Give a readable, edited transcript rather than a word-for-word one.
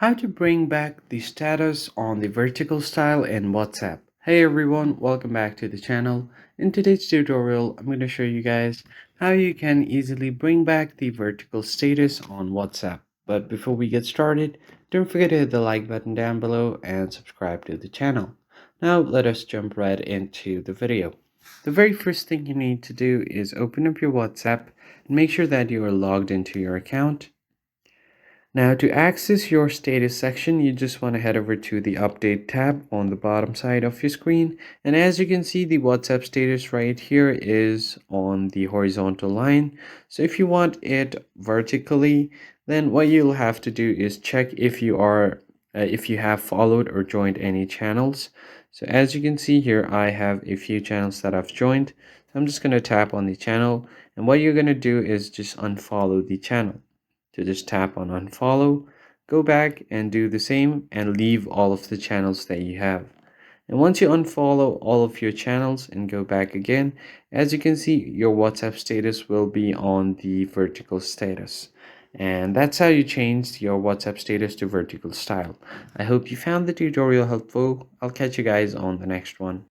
How to bring back the status on the vertical style in WhatsApp. Hey everyone, welcome back to the channel. In today's tutorial, I'm going to show you guys how you can easily bring back the vertical status on WhatsApp. But before we get started, don't forget to hit the like button down below and subscribe to the channel. Now let us jump right into the video. The very first thing you need to do is open up your WhatsApp and make sure that you are logged into your account. Now to access your status section, you just want to head over to the update tab on the bottom side of your screen. And as you can see, the WhatsApp status right here is on the horizontal line. So if you want it vertically, then what you'll have to do is check if you have followed or joined any channels. So as you can see here, I have a few channels that I've joined. So I'm just going to tap on the channel, and what you're going to do is just unfollow the channel. To just tap on unfollow, go back and do the same and leave all of the channels that you have. And once you unfollow all of your channels and go back again, as you can see, your WhatsApp status will be on the vertical status. And that's how you change your WhatsApp status to vertical style. I hope you found the tutorial helpful. I'll catch you guys on the next one.